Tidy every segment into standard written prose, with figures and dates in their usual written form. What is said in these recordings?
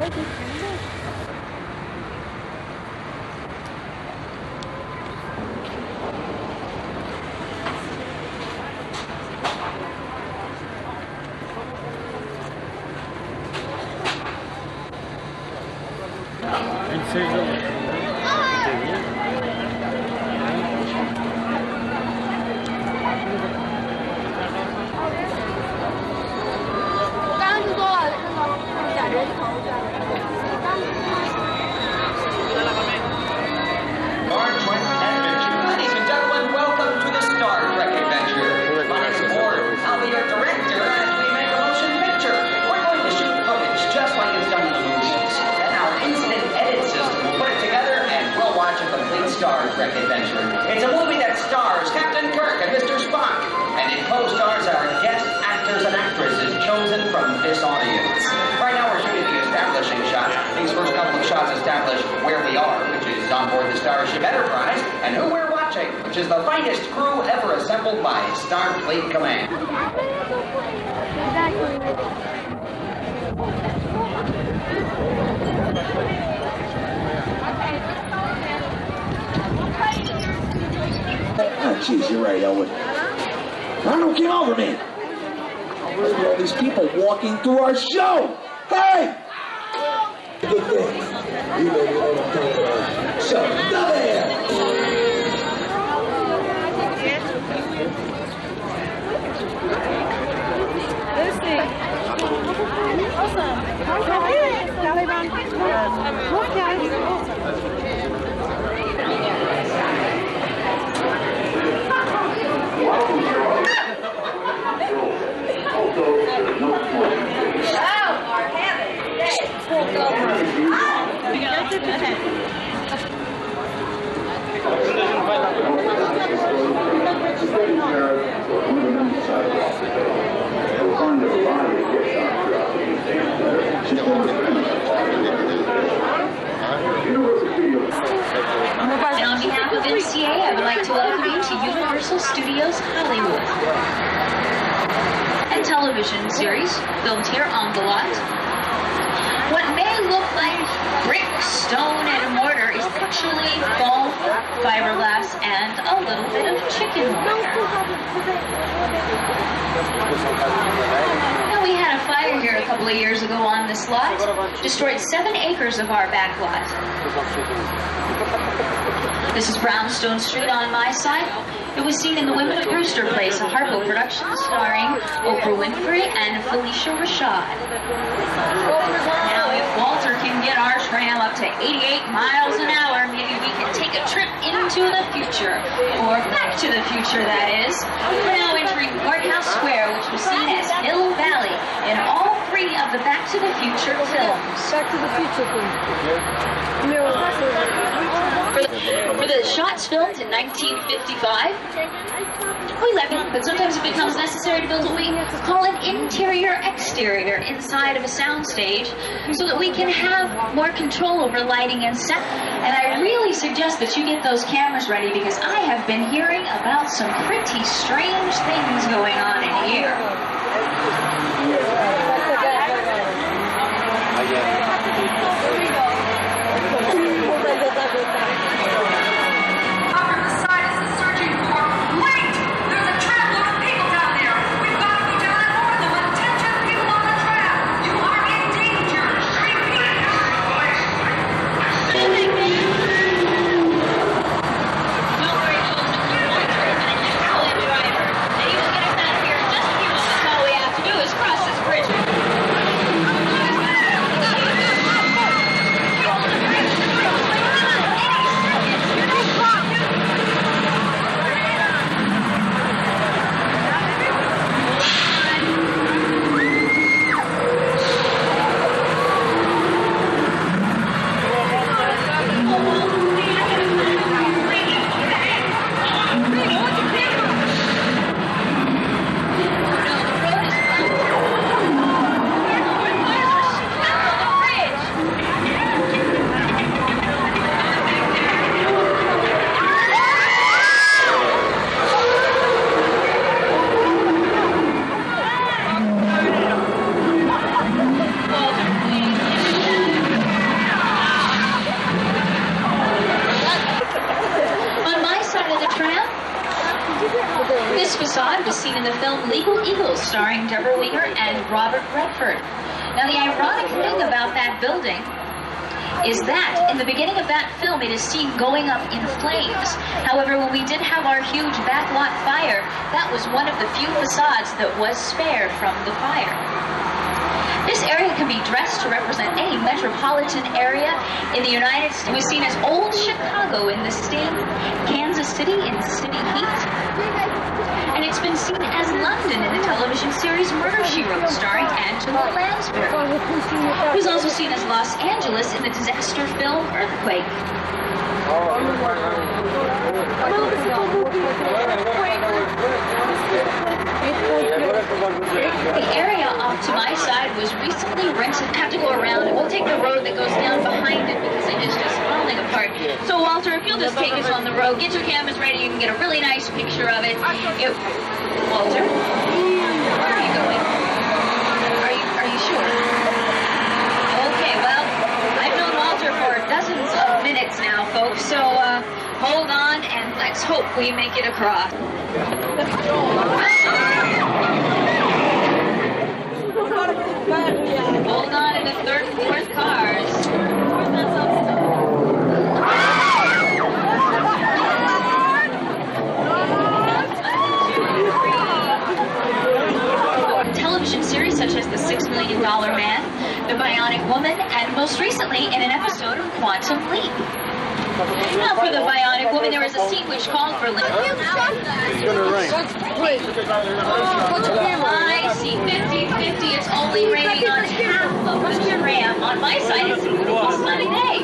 Ladies and gentlemen, welcome to the Star Trek adventure. My name is Ward. I'll be your director as we make a motion picture. We're going to shoot footage just like it's done in the movies. Then our instant edit system will put it together and we'll watch a complete Star Trek adventure. It's a movie that stars Captain Kirk and Mr. Spock. And it co-stars our guest actors and actresses chosen from this audience. Right now we're shooting the establishing shot. These first couple of shots establish where we are, which is on board the Starship Enterprise, and who we're watching, which is the finest crew ever assembled by Starfleet Command. Jeez, you're right, Elwood. Arnold, get over me! Look at all these people walking through our show! Hey! Good thing. You know what I'm talking about. So, come here! And on behalf of MCA, I would like to welcome you to Universal Studios Hollywood. A television series filmed here on the lot. What may look like brick, stone, and mortar is actually foam, fiberglass, and a little bit of chicken wire. Now, we had a fire here a couple of years ago on this lot. Destroyed 7 acres of our back lot. This is Brownstone Street on my side. It was seen in the Women of Brewster Place, a Harpo production starring Oprah Winfrey and Felicia Rashad. Now, if Walter can get our tram up to 88 miles an hour, maybe we can take a trip into the future. Or back to the future, that is. We're now entering Courthouse Square, which was seen as Hill Valley in all 3 of the Back to the Future films. Back to the Future film. For the shots filmed in 1955, we levy, but sometimes it becomes necessary to build what we call an interior-exterior inside of a soundstage so that we can have more control over lighting and set. And I really suggest that you get those cameras ready because I have been hearing about some pretty strange things going on in here. Bridge. film Legal Eagles, starring Deborah Winger and Robert Redford. Now, the ironic thing about that building is that in the beginning of that film, it is seen going up in flames. However, when we did have our huge backlot fire, that was one of the few facades that was spared from the fire. This area can be dressed to represent any metropolitan area in the United States. It was seen as Old Chicago in the sting, Kansas City in city heat, and it's been seen as London in the television series Murder, She Wrote, starring Angela Lansbury. It was also seen as Los Angeles in the disaster film Earthquake. The area off to my side was recently rented. I have to go around, and we'll take the road that goes down behind it because it is just falling apart. So Walter, if you'll just take us on the road, get your cameras ready, you can get a really nice picture of it. Walter, where are you going? Are you sure? Okay, well, I've known Walter for dozens of minutes now, folks, so hold on and let's hope we make it across. Hold on in the third and fourth cars. Television series such as The $6 Million Man, The Bionic Woman, and most recently in an episode of Quantum Leap. Now for The Bionic Woman, there was a scene which called for... It's gonna rain. I see 50-50. It's only raining on half of the tram. On my side, it's a beautiful sunny day.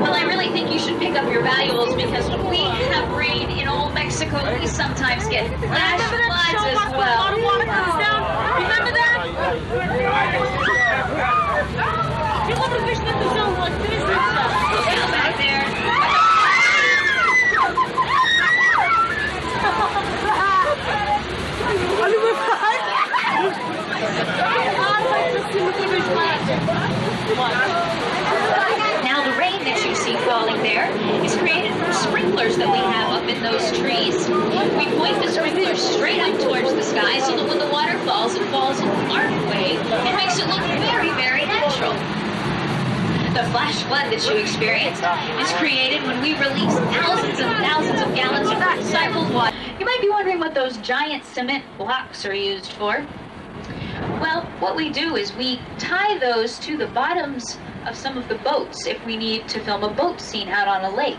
Well, I really think you should pick up your valuables because when we have rain in old Mexico, we sometimes get flash floods as well. Remember that? You love the fish in the zone, like this. Down back there. Now the rain that you see falling there is created from sprinklers that we have up in those trees. We point the sprinklers straight up towards the sky so that when the water falls, it falls in our way. It makes it look very, very natural. The flash flood that you experience is created when we release thousands and thousands of gallons of recycled water. You might be wondering what those giant cement blocks are used for. Well, what we do is we tie those to the bottoms of some of the boats if we need to film a boat scene out on a lake.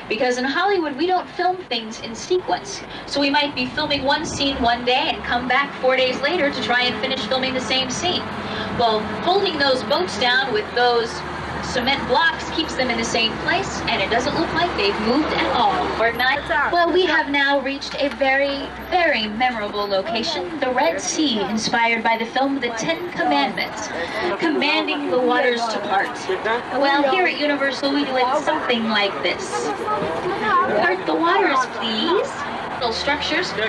Because in Hollywood, we don't film things in sequence. So we might be filming one scene one day and come back 4 days later to try and finish filming the same scene. Well, holding those boats down with those cement blocks keeps them in the same place, and it doesn't look like they've moved at all. Well, we have now reached a very, very memorable location, the Red Sea, inspired by the film The Ten Commandments, commanding the waters to part. Well, here at Universal, we do it something like this. Part the waters, please. Little structures for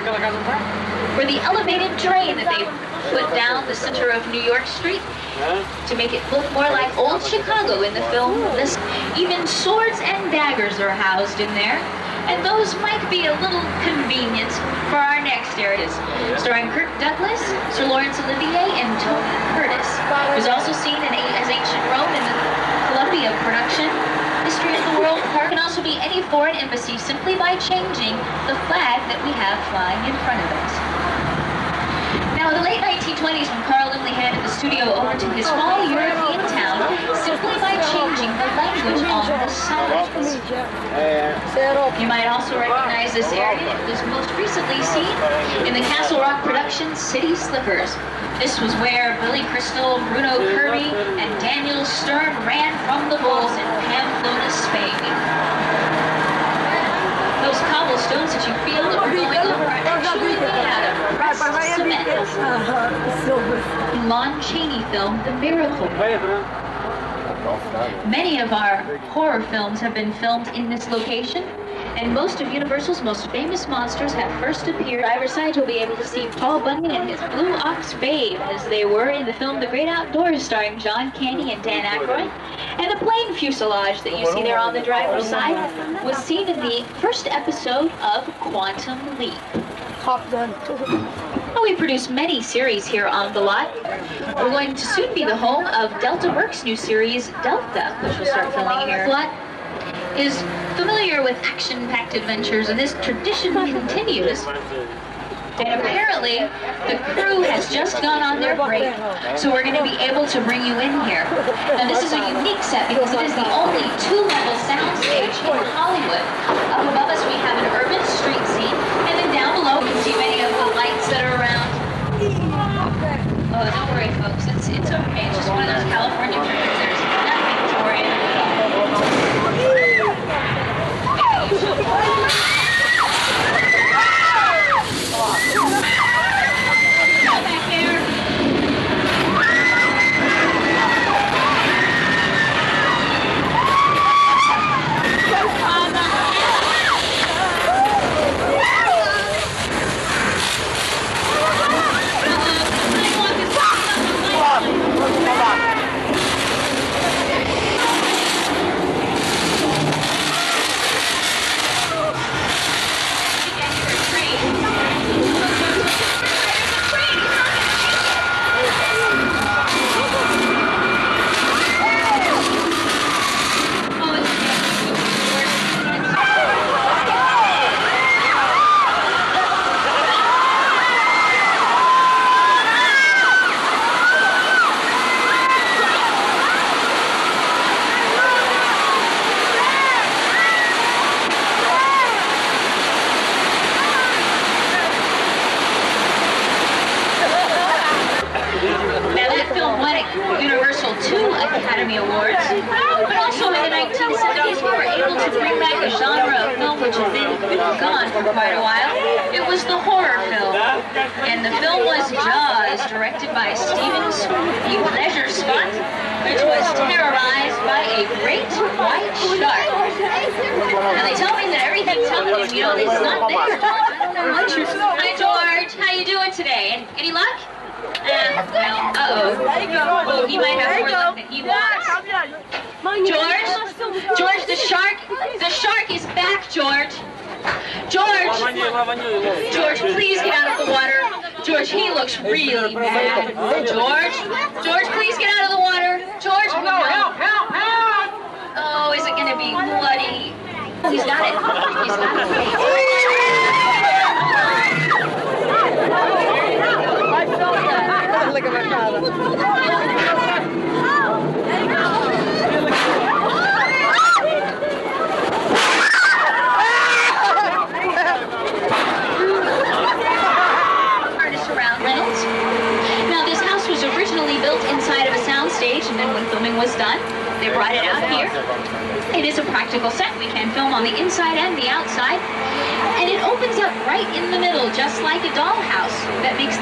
the elevated train that they put down the center of New York Street to make it look more like old Chicago in the film. Even swords and daggers are housed in there, and those might be a little convenient for our next areas. Starring Kirk Douglas, Sir Laurence Olivier, and Tony Curtis. It was also seen as Ancient Rome in the Columbia production. History of the World Park can also be any foreign embassy simply by changing the flag that we have flying in front of it. Now, in the late 1920s, when Carl Lindley handed the studio over to his small European town, simply by changing the language on the signs. You might also recognize this area. It was most recently seen in the Castle Rock production City Slickers. This was where Billy Crystal, Bruno Kirby, and Daniel Stern ran from the bulls in Pamplona, Spain. Those cobblestones that you feel that we're going over are actually made out of pressed cement. In Lon Chaney film, The Miracle. Many of our horror films have been filmed in this location, and most of Universal's most famous monsters have first appeared. Driver's side, you'll be able to see Paul Bunyan and his Blue Ox Babe as they were in the film The Great Outdoors, starring John Candy and Dan Aykroyd. And the plane fuselage that you see there on the driver's side was seen in the first episode of Quantum Leap. Top done. Well, we produce many series here on the lot. We're going to soon be the home of Delta Burke's new series, Delta, which will start filming here. The lot is familiar with action-packed adventures, and this tradition continues. And apparently, the crew has just gone on their break, so we're going to be able to bring you in here. Now, this is a unique set because it is the only two-level soundstage in Hollywood. Up above us, we have an urban street scene, and then down below, you can see many of the lights that are around. Oh, don't worry, folks. It's okay. It's just one of those California trips. There's nothing to worry about. Academy Awards, but also in the 1970s we were able to bring back a genre of film which had been gone for quite a while. It was the horror film, and the film was Jaws, directed by Steven the Pleasure Spot, which was terrorized by a great white shark. And they tell me that everything's telling him, you know, it's not there. I don't know what you're... Hi, George. How you doing today? Any luck? Uh-oh, he might have more luck than he wants. George, the shark is back, George. George, please get out of the water. George, he looks really bad. George, please get out of the water. George, no. Help. Oh, is it going to be bloody? He's got it. Look at my father. Artist around Reynolds. Now, this house was originally built inside of a soundstage, and then when filming was done, they brought it out here. It is a practical set. We can film on the inside and the outside. And it opens up right in the middle, just like a dollhouse. That makes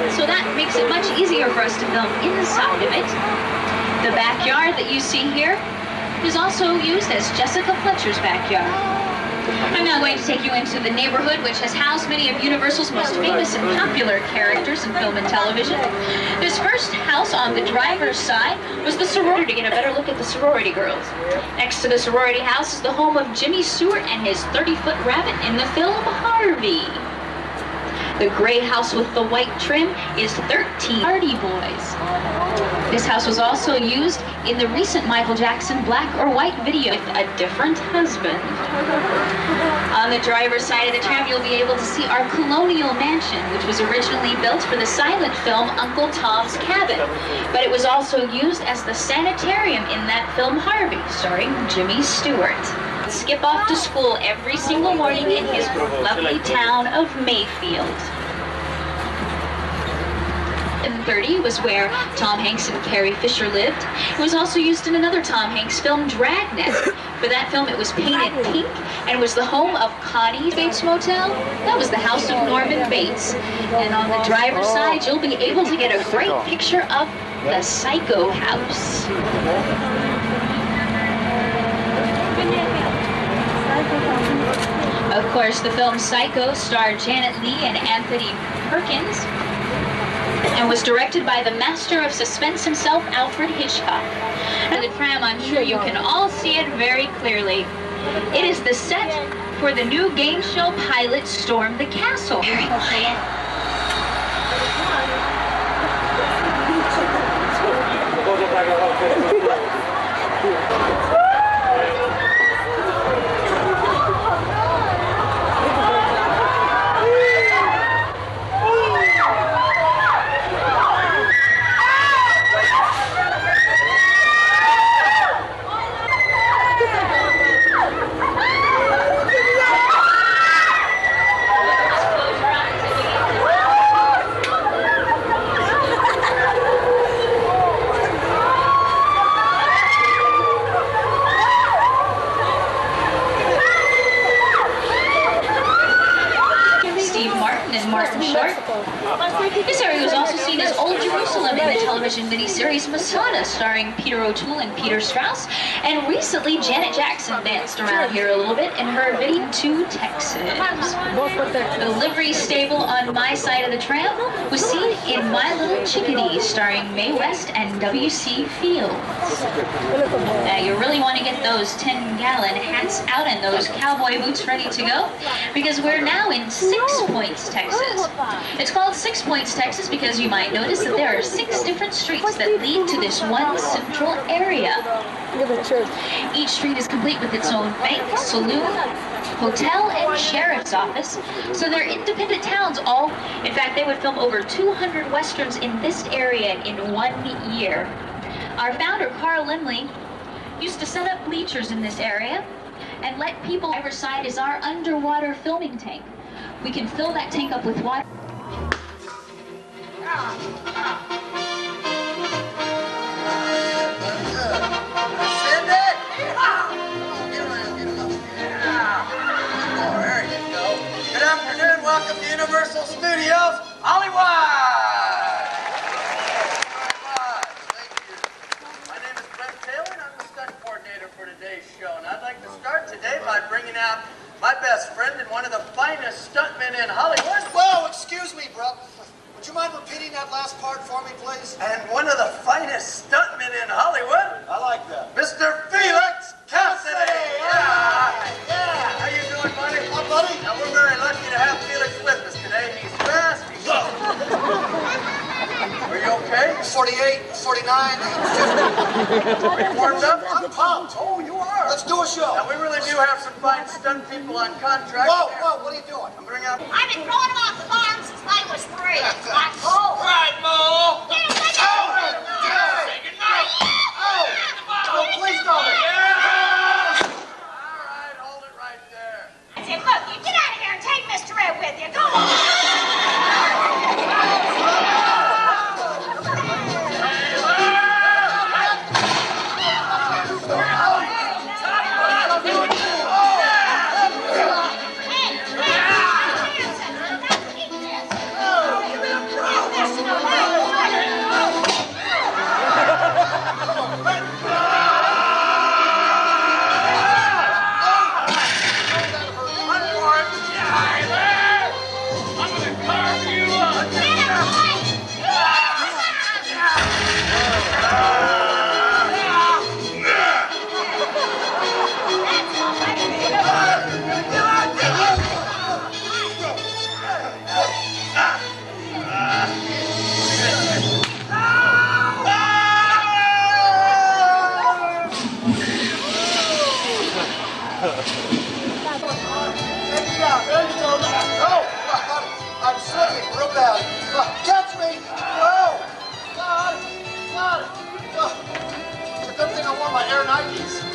it much easier for us to film inside of it. The backyard that you see here is also used as Jessica Fletcher's backyard. I'm now going to take you into the neighborhood, which has housed many of Universal's most famous and popular characters in film and television. This first house on the driver's side was the sorority, to get a better look at the sorority girls. Next to the sorority house is the home of Jimmy Stewart and his 30-foot rabbit in the film Harvey. The gray house with the white trim is 13 Hardy Boys. This house was also used in the recent Michael Jackson black or white video with a different husband. On the driver's side of the tram, you'll be able to see our colonial mansion, which was originally built for the silent film Uncle Tom's Cabin, but it was also used as the sanitarium in that film Harvey, starring Jimmy Stewart. Skip off to school every single morning in his lovely town of Mayfield. In 1930 was where Tom Hanks and Carrie Fisher lived. It was also used in another Tom Hanks film, Dragnet. For that film, it was painted pink and was the home of Connie Bates Motel. That was the house of Norman Bates. And on the driver's side, you'll be able to get a great picture of the Psycho house. Of course, the film Psycho starred Janet Leigh and Anthony Perkins and was directed by the master of suspense himself, Alfred Hitchcock. And the tram, I'm sure you can all see it very clearly. It is the set for the new game show pilot Storm the Castle. This area was also seen as Old Jerusalem in the television miniseries Masada, starring Peter O'Toole and Peter Strauss. And recently, Janet Jackson danced around here a little bit in her video to Texas. The livery stable on my side of the tram was seen in My Little Chickadee, starring Mae West and W.C. Fields. Now, you really want to get those 10-gallon hats out and those cowboy boots ready to go, because we're now in 6 Points, Texas. It's called 6 Points, Texas, because you might notice that there are 6 different streets that lead to this one central area. Each street is complete with its own bank, saloon, hotel, and sheriff's office. So they're independent towns all. In fact, they would film over 200 westerns in this area in 1 year. Our founder, Carl Limley, used to set up bleachers in this area and let people. Driver's side is our underwater filming tank. We can fill that tank up with water. Good afternoon, welcome to Universal Studios, Hollywood! Thank you. My name is Brent Taylor and I'm the stunt coordinator for today's show. And I'd like to start today by bringing out my best friend and one of the finest stuntmen in Hollywood. Whoa, excuse me, bro. Would you mind repeating that last part for me, please? And one of the finest stuntmen in Hollywood. I like that. Mr. Felix Cassidy! Yeah! How you doing, buddy? Hi, buddy. Now, we're very lucky to have Felix with us today. He's fast. He's... Are you okay? 48, 49, Are you warmed up? I'm pumped. Oh, you are. Let's do a show. Now, we really do have some fine stunt people on contract. Whoa, what are you doing? I'm bringing out... I've been throwing them off the farm since I was 3. Like, All right, Mo. Say goodnight. Oh, please don't. All right, hold it right there. I said, look, you get out of here and take Mr. Ed with you. Go on. I'm slipping real bad. Catch me! Oh! God! It's a good thing I wore my Air Nikes.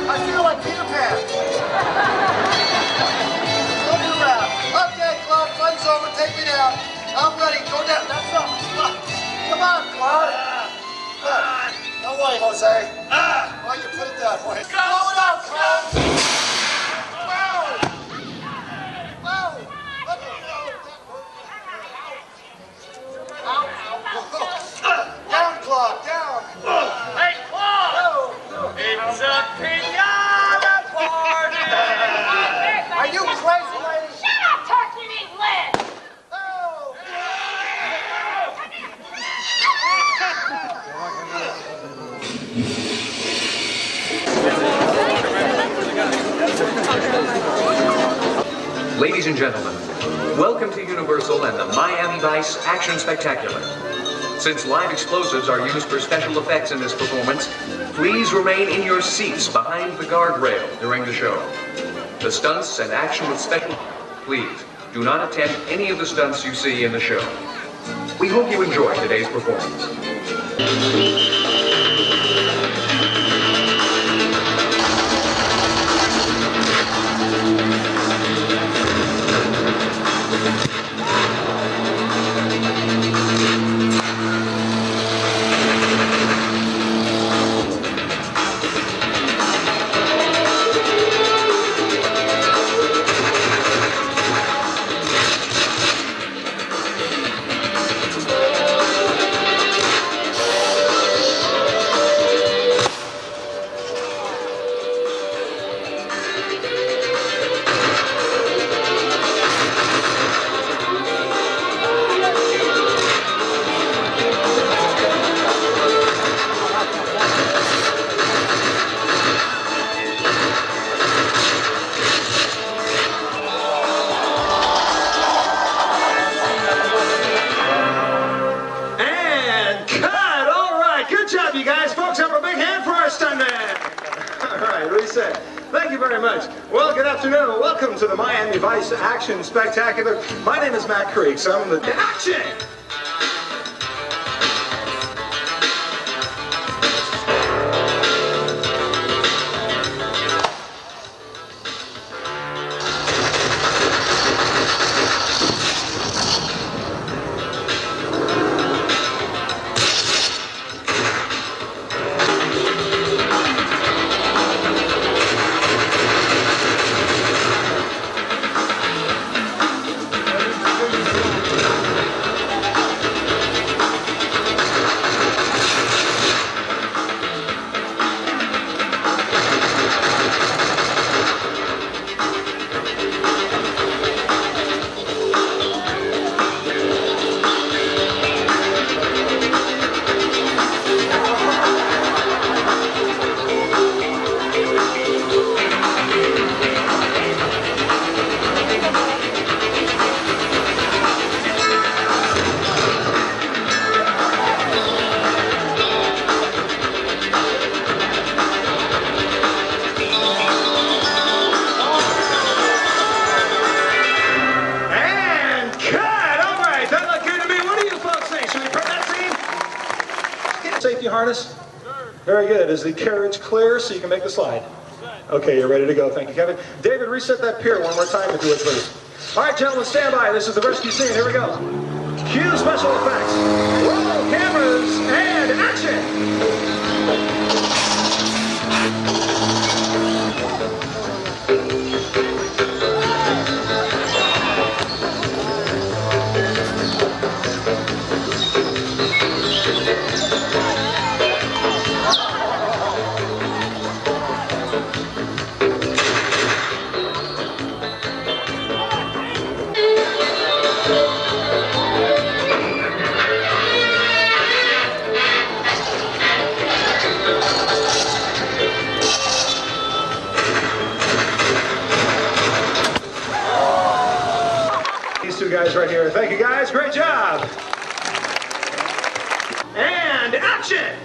I feel like Peter Pan. Looking around. Okay, Claude, fun's over. Take me down. I'm ready. Go down. That's up. Come on, Claude. No way, Jose. Why you put it that way? Blow it out, Claude. Down, Claude, down. Hey, Claude! It's a pinata party! Are you crazy, lady? Shut up, turkey and eat lead. Oh! Ladies and gentlemen, welcome to Universal and the Miami Vice Action Spectacular. Since live explosives are used for special effects in this performance, please remain in your seats behind the guardrail during the show. The stunts and action with special... Please, do not attempt any of the stunts you see in the show. We hope you enjoy today's performance. Thank you very much. Well, good afternoon. Welcome to the Miami Vice Action Spectacular. My name is Matt Creeks. I'm the Action! Safety harness? Very good. Is the carriage clear so you can make the slide? Okay, you're ready to go. Thank you, Kevin. David, reset that pier one more time if you would, please. All right, gentlemen, stand by. This is the rescue scene. Here we go. Cue special effects. Roll cameras and action! Guys right here. Thank you guys. Great job. And action!